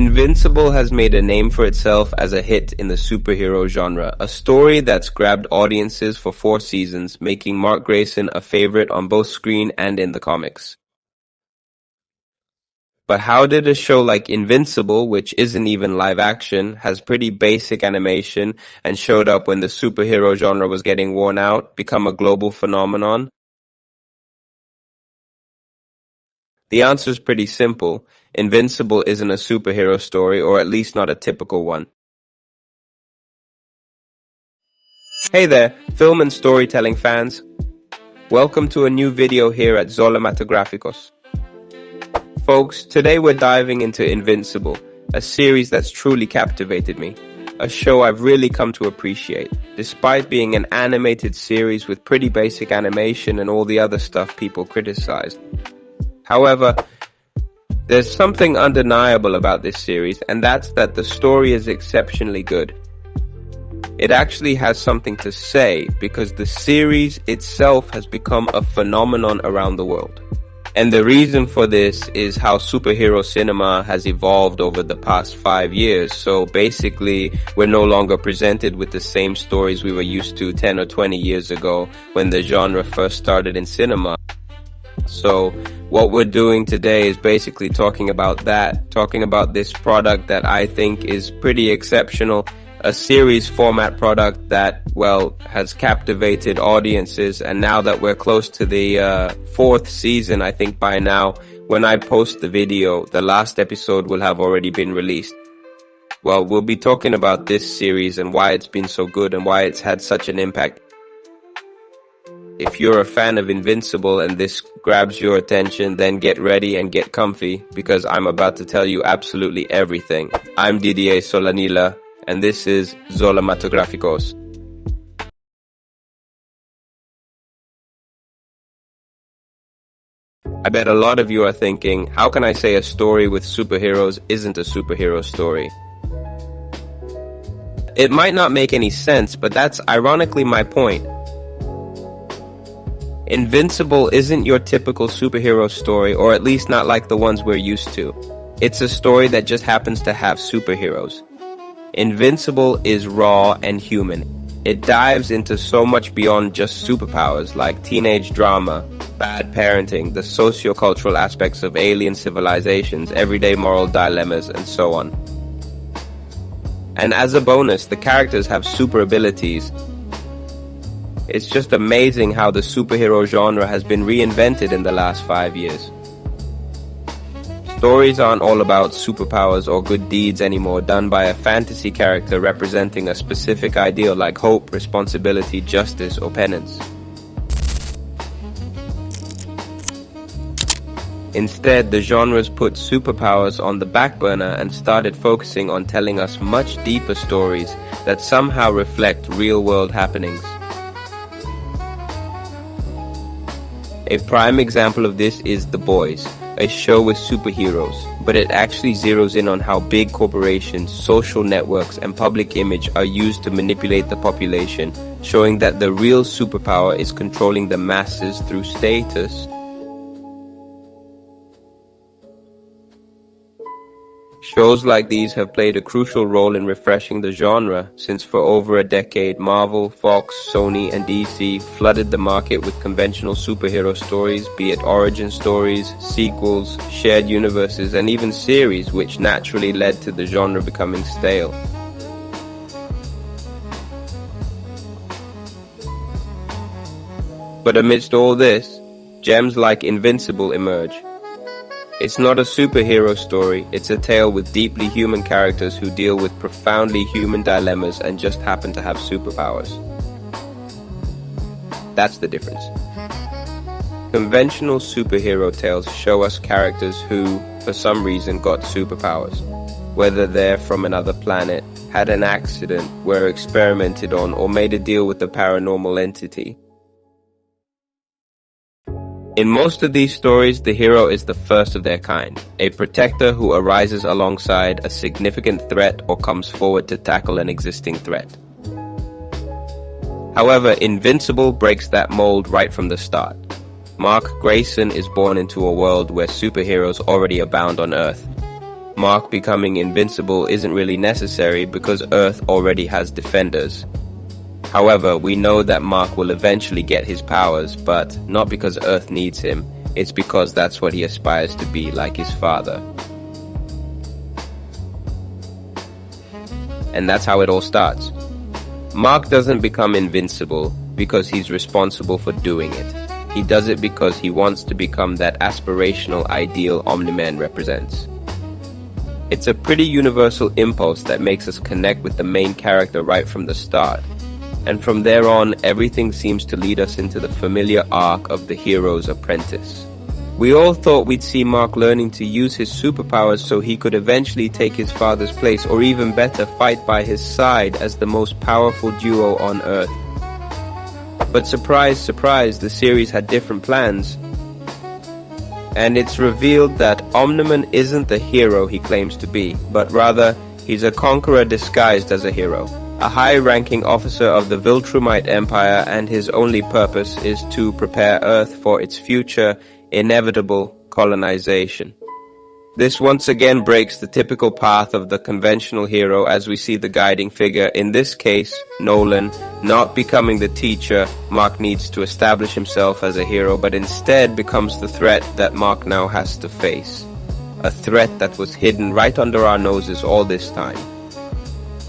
Invincible has made a name for itself as a hit in the superhero genre, a story that's grabbed audiences for 4 seasons, making Mark Grayson a favorite on both screen and in the comics. But how did a show like Invincible, which isn't even live action, has pretty basic animation, and showed up when the superhero genre was getting worn out, become a global phenomenon? The answer's pretty simple. Invincible isn't a superhero story, or at least not a typical one. Hey there, film and storytelling fans. Welcome to a new video here at Zolamatographicos. Folks, today we're diving into Invincible, a series that's truly captivated me. A show I've really come to appreciate, despite being an animated series with pretty basic animation and all the other stuff people criticized. However, there's something undeniable about this series, and that's that the story is exceptionally good. It actually has something to say because the series itself has become a phenomenon around the world. And the reason for this is how superhero cinema has evolved over the past 5 years. So basically, we're no longer presented with the same stories we were used to 10 or 20 years ago when the genre first started in cinema. So what we're doing today is basically talking about this product that I think is pretty exceptional, a series format product that, well, has captivated audiences. And now that we're close to the 4th season, I think by now, when I post the video, the last episode will have already been released. Well, we'll be talking about this series and why it's been so good and why it's had such an impact. If you're a fan of Invincible and this grabs your attention, then get ready and get comfy because I'm about to tell you absolutely everything. I'm Didier Solanila and this is Zolamatographicos. I bet a lot of you are thinking, how can I say a story with superheroes isn't a superhero story? It might not make any sense, but that's ironically my point. Invincible isn't your typical superhero story, or at least not like the ones we're used to. It's a story that just happens to have superheroes. Invincible is raw and human. It dives into so much beyond just superpowers, like teenage drama, bad parenting, the sociocultural aspects of alien civilizations, everyday moral dilemmas, and so on. And as a bonus, the characters have super abilities. It's just amazing how the superhero genre has been reinvented in the last 5 years. Stories aren't all about superpowers or good deeds anymore, done by a fantasy character representing a specific ideal like hope, responsibility, justice, or penance. Instead, the genres put superpowers on the back burner and started focusing on telling us much deeper stories that somehow reflect real-world happenings. A prime example of this is The Boys, a show with superheroes, but it actually zeroes in on how big corporations, social networks, and public image are used to manipulate the population, showing that the real superpower is controlling the masses through status. Shows like these have played a crucial role in refreshing the genre, since for over a decade Marvel, Fox, Sony, and DC flooded the market with conventional superhero stories, be it origin stories, sequels, shared universes, and even series, which naturally led to the genre becoming stale. But amidst all this, gems like Invincible emerge. It's not a superhero story, it's a tale with deeply human characters who deal with profoundly human dilemmas and just happen to have superpowers. That's the difference. Conventional superhero tales show us characters who, for some reason, got superpowers. Whether they're from another planet, had an accident, were experimented on, or made a deal with a paranormal entity. In most of these stories, the hero is the first of their kind, a protector who arises alongside a significant threat or comes forward to tackle an existing threat. However, Invincible breaks that mold right from the start. Mark Grayson is born into a world where superheroes already abound on Earth. Mark becoming invincible isn't really necessary because Earth already has defenders. However, we know that Mark will eventually get his powers, but not because Earth needs him, it's because that's what he aspires to be, like his father. And that's how it all starts. Mark doesn't become invincible because he's responsible for doing it. He does it because he wants to become that aspirational ideal Omni-Man represents. It's a pretty universal impulse that makes us connect with the main character right from the start. And from there on, everything seems to lead us into the familiar arc of the hero's apprentice. We all thought we'd see Mark learning to use his superpowers so he could eventually take his father's place, or even better, fight by his side as the most powerful duo on Earth. But surprise, surprise, the series had different plans. And it's revealed that Omni-Man isn't the hero he claims to be, but rather, he's a conqueror disguised as a hero. A high-ranking officer of the Viltrumite Empire, and his only purpose is to prepare Earth for its future, inevitable colonization. This once again breaks the typical path of the conventional hero as we see the guiding figure, in this case, Nolan, not becoming the teacher Mark needs to establish himself as a hero, but instead becomes the threat that Mark now has to face. A threat that was hidden right under our noses all this time.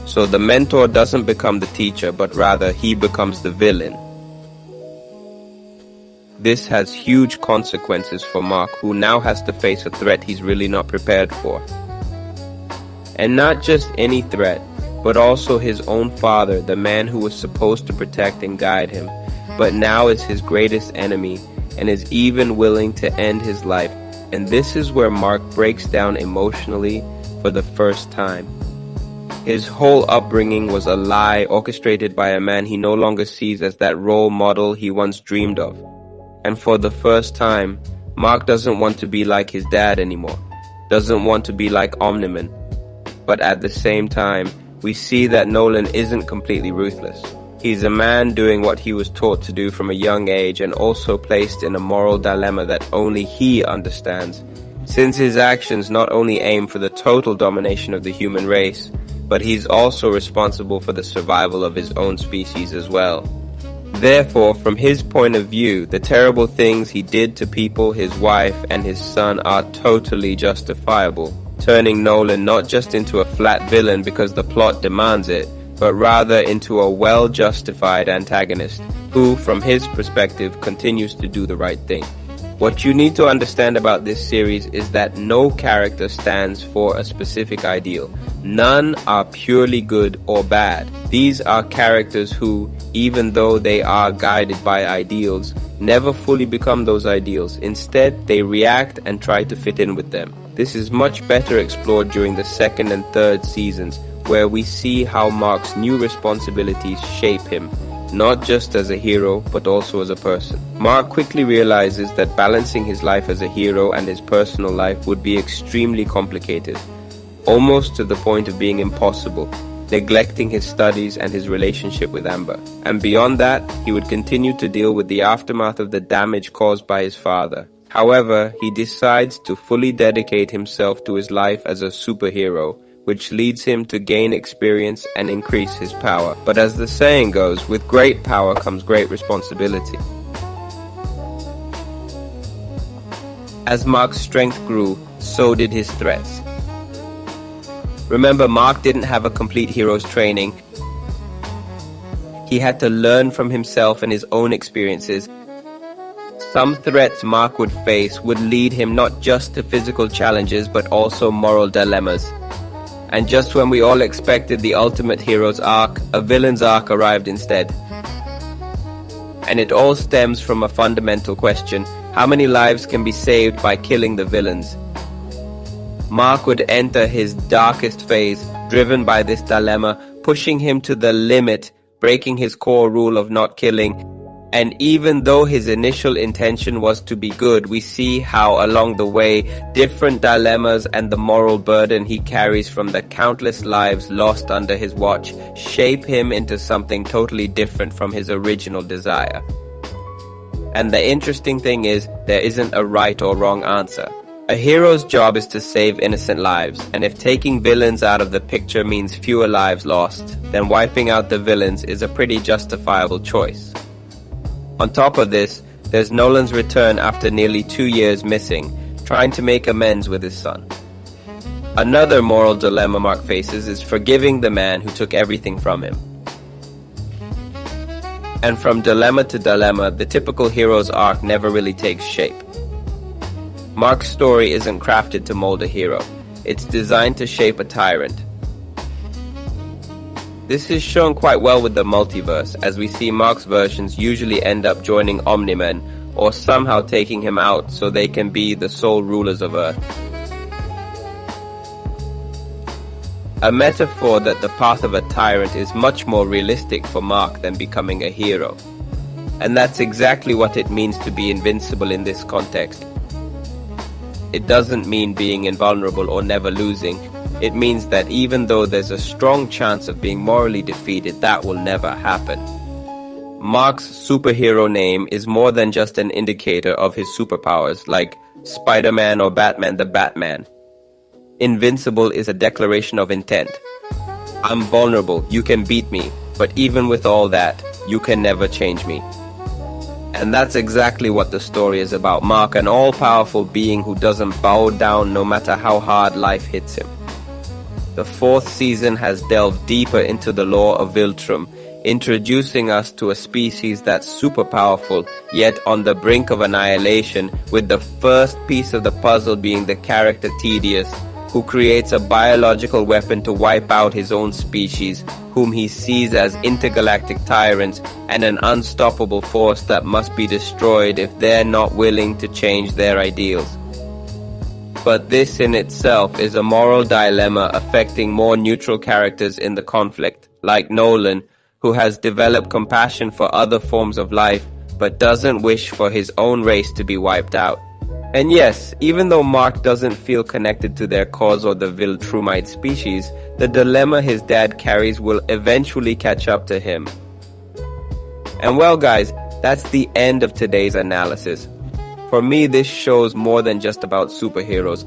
So the mentor doesn't become the teacher, but rather he becomes the villain. This has huge consequences for Mark, who now has to face a threat he's really not prepared for. And not just any threat, but also his own father, the man who was supposed to protect and guide him, but now is his greatest enemy, and is even willing to end his life. And this is where Mark breaks down emotionally for the first time. His whole upbringing was a lie orchestrated by a man he no longer sees as that role model he once dreamed of. And for the first time, Mark doesn't want to be like his dad anymore, doesn't want to be like Omni-Man. But at the same time, we see that Nolan isn't completely ruthless. He's a man doing what he was taught to do from a young age, and also placed in a moral dilemma that only he understands, since his actions not only aim for the total domination of the human race, but he's also responsible for the survival of his own species as well. Therefore, from his point of view, the terrible things he did to people, his wife, and his son are totally justifiable, turning Nolan not just into a flat villain because the plot demands it, but rather into a well-justified antagonist, who, from his perspective, continues to do the right thing. What you need to understand about this series is that no character stands for a specific ideal. None are purely good or bad. These are characters who, even though they are guided by ideals, never fully become those ideals. Instead, they react and try to fit in with them. This is much better explored during the second and third seasons, where we see how Mark's new responsibilities shape him, not just as a hero, but also as a person. Mark quickly realizes that balancing his life as a hero and his personal life would be extremely complicated, almost to the point of being impossible, neglecting his studies and his relationship with Amber. And beyond that, he would continue to deal with the aftermath of the damage caused by his father. However, he decides to fully dedicate himself to his life as a superhero, which leads him to gain experience and increase his power. But as the saying goes, with great power comes great responsibility. As Mark's strength grew, so did his threats. Remember, Mark didn't have a complete hero's training. He had to learn from himself and his own experiences. Some threats Mark would face would lead him not just to physical challenges, but also moral dilemmas. And just when we all expected the ultimate hero's arc, a villain's arc arrived instead. And it all stems from a fundamental question: how many lives can be saved by killing the villains? Mark would enter his darkest phase, driven by this dilemma, pushing him to the limit, breaking his core rule of not killing. And even though his initial intention was to be good, we see how along the way, different dilemmas and the moral burden he carries from the countless lives lost under his watch shape him into something totally different from his original desire. And the interesting thing is, there isn't a right or wrong answer. A hero's job is to save innocent lives, and if taking villains out of the picture means fewer lives lost, then wiping out the villains is a pretty justifiable choice. On top of this, there's Nolan's return after nearly 2 years missing, trying to make amends with his son. Another moral dilemma Mark faces is forgiving the man who took everything from him. And from dilemma to dilemma, the typical hero's arc never really takes shape. Mark's story isn't crafted to mold a hero. It's designed to shape a tyrant. This is shown quite well with the multiverse, as we see Mark's versions usually end up joining Omni-Men, or somehow taking him out so they can be the sole rulers of Earth. A metaphor that the path of a tyrant is much more realistic for Mark than becoming a hero. And that's exactly what it means to be invincible in this context. It doesn't mean being invulnerable or never losing. It means that even though there's a strong chance of being morally defeated, that will never happen. Mark's superhero name is more than just an indicator of his superpowers, like Spider-Man or Batman the Batman. Invincible is a declaration of intent. I'm vulnerable, you can beat me, but even with all that, you can never change me. And that's exactly what the story is about. Mark, an all-powerful being who doesn't bow down no matter how hard life hits him. The 4th season has delved deeper into the lore of Viltrum, introducing us to a species that's super powerful, yet on the brink of annihilation, with the first piece of the puzzle being the character Tedious, who creates a biological weapon to wipe out his own species, whom he sees as intergalactic tyrants and an unstoppable force that must be destroyed if they're not willing to change their ideals. But this in itself is a moral dilemma affecting more neutral characters in the conflict, like Nolan, who has developed compassion for other forms of life, but doesn't wish for his own race to be wiped out. And yes, even though Mark doesn't feel connected to their cause or the Viltrumite species, the dilemma his dad carries will eventually catch up to him. And well guys, that's the end of today's analysis. For me, this show's more than just about superheroes.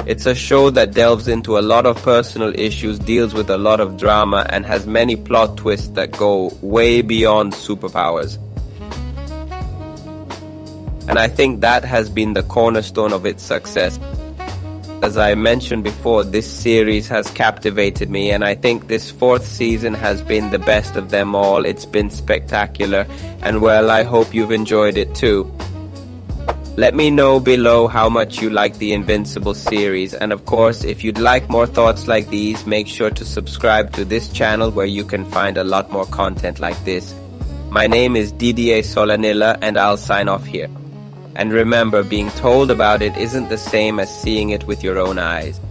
It's a show that delves into a lot of personal issues, deals with a lot of drama, and has many plot twists that go way beyond superpowers. And I think that has been the cornerstone of its success. As I mentioned before, this series has captivated me, and I think this 4th season has been the best of them all. It's been spectacular, and well, I hope you've enjoyed it too. Let me know below how much you like the Invincible series, and of course, if you'd like more thoughts like these, make sure to subscribe to this channel where you can find a lot more content like this. My name is Didier Solanilla, and I'll sign off here. And remember, being told about it isn't the same as seeing it with your own eyes.